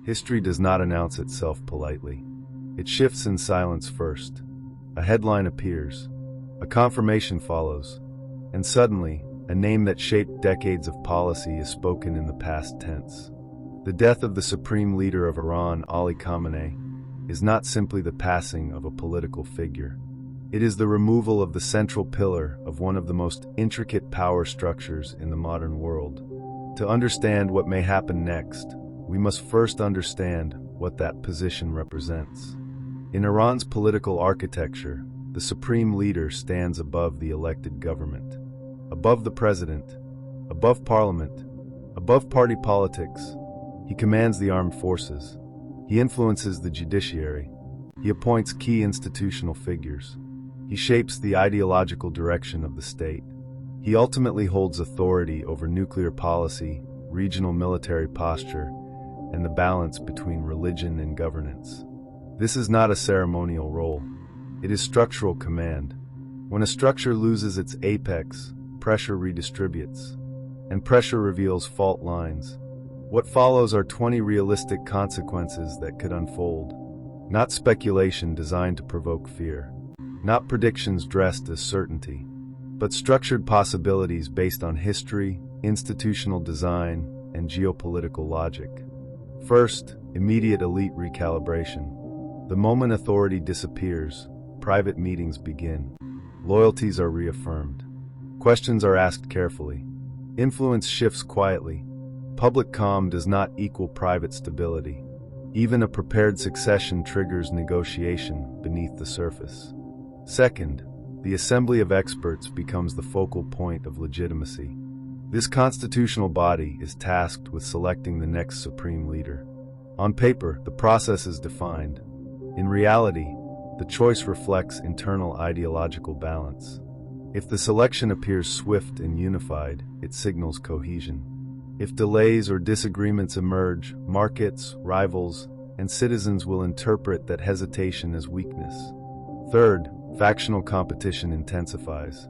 History does not announce itself politely. It shifts in silence first. A headline appears, a confirmation follows, and suddenly, a name that shaped decades of policy is spoken in the past tense. The death of the supreme leader of Iran, Ali Khamenei, is not simply the passing of a political figure. It is the removal of the central pillar of one of the most intricate power structures in the modern world. To understand what may happen next, we must first understand what that position represents. In Iran's political architecture, the supreme leader stands above the elected government, above the president, above parliament, above party politics. He commands the armed forces. He influences the judiciary. He appoints key institutional figures. He shapes the ideological direction of the state. He ultimately holds authority over nuclear policy, regional military posture, and the balance between religion and governance. This is not a ceremonial role. It is structural command. When a structure loses its apex, pressure redistributes, and pressure reveals fault lines. What follows are 20 realistic consequences that could unfold. Not speculation designed to provoke fear. Not predictions dressed as certainty, but structured possibilities based on history, institutional design, and geopolitical logic. First, immediate elite recalibration. The moment authority disappears, private meetings begin. Loyalties are reaffirmed. Questions are asked carefully. Influence shifts quietly. Public calm does not equal private stability. Even a prepared succession triggers negotiation beneath the surface. Second, the assembly of experts becomes the focal point of legitimacy. This constitutional body is tasked with selecting the next supreme leader. On paper, the process is defined. In reality, the choice reflects internal ideological balance. If the selection appears swift and unified, it signals cohesion. If delays or disagreements emerge, markets, rivals, and citizens will interpret that hesitation as weakness. Third, factional competition intensifies.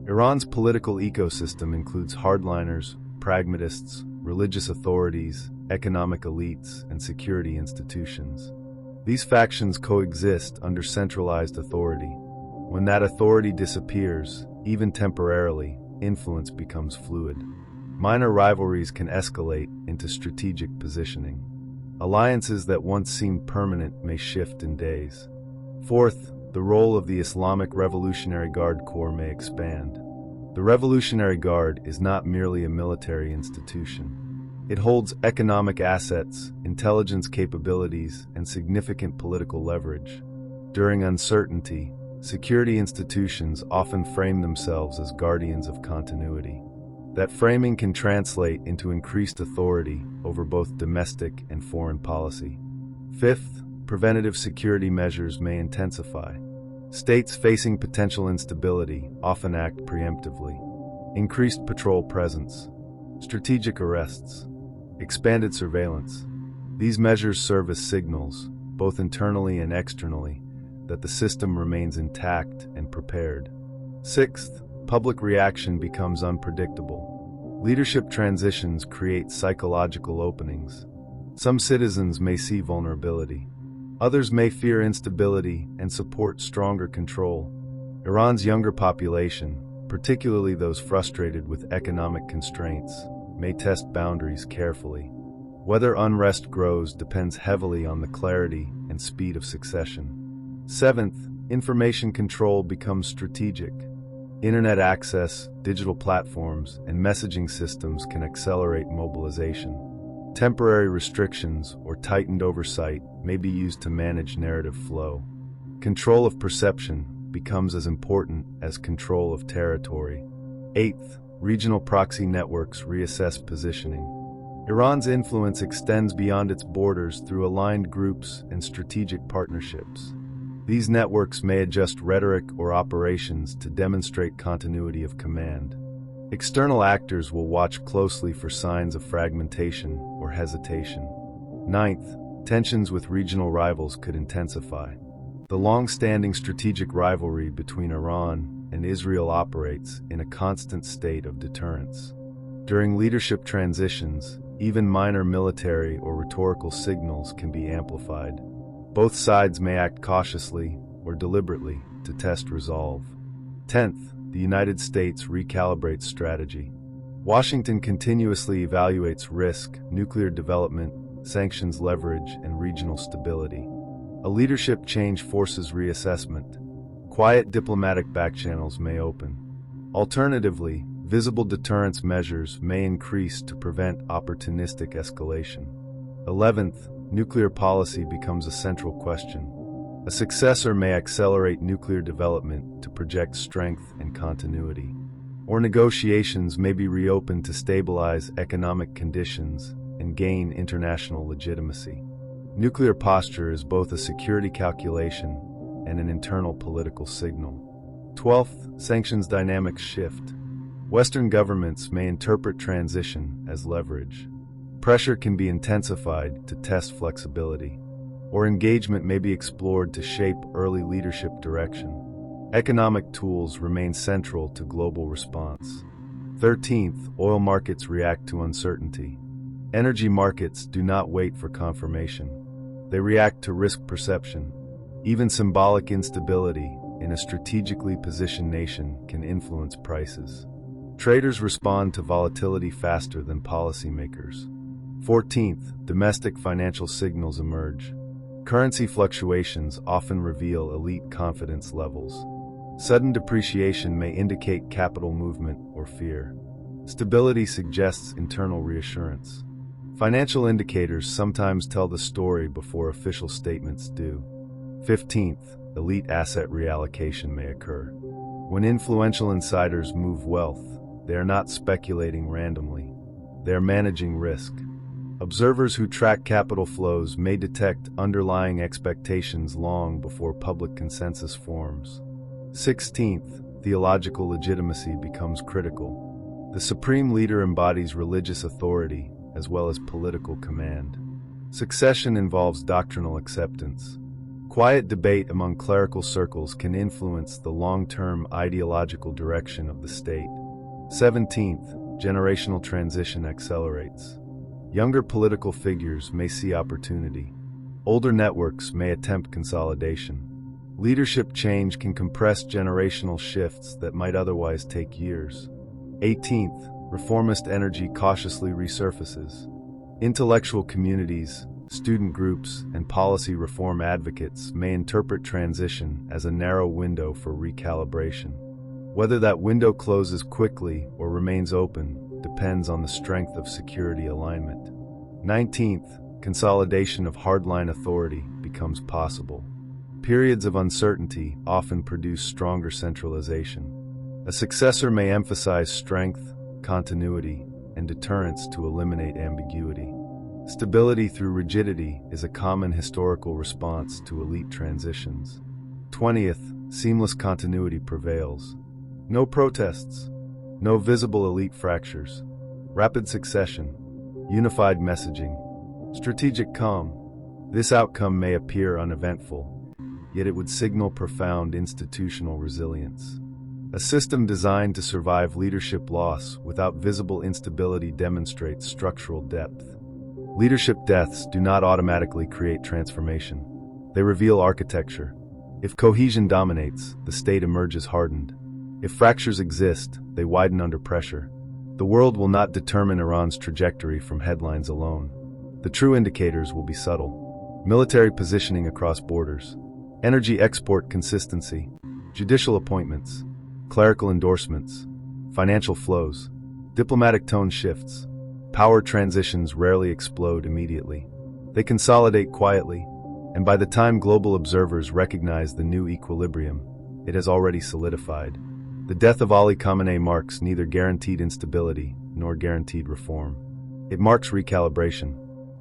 Iran's political ecosystem includes hardliners, pragmatists, religious authorities, economic elites, and security institutions. These factions coexist under centralized authority. When that authority disappears, even temporarily, influence becomes fluid. Minor rivalries can escalate into strategic positioning. Alliances that once seemed permanent may shift in days. Fourth, the role of the Islamic Revolutionary Guard Corps may expand. The Revolutionary Guard is not merely a military institution. It holds economic assets, intelligence capabilities, and significant political leverage. During uncertainty, security institutions often frame themselves as guardians of continuity. That framing can translate into increased authority over both domestic and foreign policy. Fifth, preventative security measures may intensify. States facing potential instability often act preemptively. Increased patrol presence, strategic arrests, expanded surveillance. These measures serve as signals, both internally and externally, that the system remains intact and prepared. Sixth, public reaction becomes unpredictable. Leadership transitions create psychological openings. Some citizens may see vulnerability. Others may fear instability and support stronger control. Iran's younger population, particularly those frustrated with economic constraints, may test boundaries carefully. Whether unrest grows depends heavily on the clarity and speed of succession. Seventh, information control becomes strategic. Internet access, digital platforms, and messaging systems can accelerate mobilization. Temporary restrictions or tightened oversight may be used to manage narrative flow. Control of perception becomes as important as control of territory. Eighth, regional proxy networks reassess positioning. Iran's influence extends beyond its borders through aligned groups and strategic partnerships. These networks may adjust rhetoric or operations to demonstrate continuity of command. External actors will watch closely for signs of fragmentation or hesitation. Ninth, tensions with regional rivals could intensify. The long-standing strategic rivalry between Iran and Israel operates in a constant state of deterrence. During leadership transitions, even minor military or rhetorical signals can be amplified. Both sides may act cautiously or deliberately to test resolve. 10th, the United States recalibrates strategy. Washington continuously evaluates risk, nuclear development, sanctions leverage, and regional stability. A leadership change forces reassessment. Quiet diplomatic backchannels may open. Alternatively, visible deterrence measures may increase to prevent opportunistic escalation. 11th, nuclear policy becomes a central question. A successor may accelerate nuclear development to project strength and continuity. Or negotiations may be reopened to stabilize economic conditions and gain international legitimacy. Nuclear posture is both a security calculation and an internal political signal. 12th, sanctions dynamics shift. Western governments may interpret transition as leverage. Pressure can be intensified to test flexibility, or engagement may be explored to shape early leadership direction. Economic tools remain central to global response. 13th, oil markets react to uncertainty. Energy markets do not wait for confirmation. They react to risk perception. Even symbolic instability in a strategically positioned nation can influence prices. Traders respond to volatility faster than policymakers. 14th, domestic financial signals emerge. Currency fluctuations often reveal elite confidence levels. Sudden depreciation may indicate capital movement or fear. Stability suggests internal reassurance. Financial indicators sometimes tell the story before official statements do. 15th, elite asset reallocation may occur. When influential insiders move wealth, they are not speculating randomly. They are managing risk. Observers who track capital flows may detect underlying expectations long before public consensus forms. 16th, theological legitimacy becomes critical. The supreme leader embodies religious authority as well as political command. Succession involves doctrinal acceptance. Quiet debate among clerical circles can influence the long-term ideological direction of the state. 17th, generational transition accelerates. Younger political figures may see opportunity. Older networks may attempt consolidation. Leadership change can compress generational shifts that might otherwise take years. 18th, reformist energy cautiously resurfaces. Intellectual communities, student groups, and policy reform advocates may interpret transition as a narrow window for recalibration. Whether that window closes quickly or remains open depends on the strength of security alignment. 19th, consolidation of hardline authority becomes possible. Periods of uncertainty often produce stronger centralization. A successor may emphasize strength, continuity, and deterrence to eliminate ambiguity. Stability through rigidity is a common historical response to elite transitions. 20th, seamless continuity prevails. No protests, no visible elite fractures, rapid succession, unified messaging, strategic calm. This outcome may appear uneventful, yet it would signal profound institutional resilience. A system designed to survive leadership loss without visible instability demonstrates structural depth. Leadership deaths do not automatically create transformation. They reveal architecture. If cohesion dominates, the state emerges hardened. If fractures exist, they widen under pressure. The world will not determine Iran's trajectory from headlines alone. The true indicators will be subtle. Military positioning across borders, energy export consistency, judicial appointments, clerical endorsements, financial flows, diplomatic tone shifts. Power transitions rarely explode immediately. They consolidate quietly, and by the time global observers recognize the new equilibrium, it has already solidified. The death of Ali Khamenei marks neither guaranteed instability nor guaranteed reform. It marks recalibration.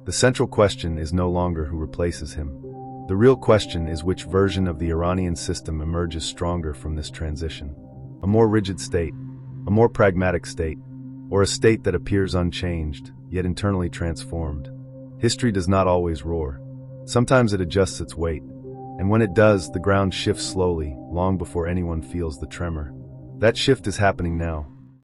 The central question is no longer who replaces him. The real question is which version of the Iranian system emerges stronger from this transition. A more rigid state, a more pragmatic state, or a state that appears unchanged, yet internally transformed. History does not always roar. Sometimes it adjusts its weight, and when it does, the ground shifts slowly, long before anyone feels the tremor. That shift is happening now.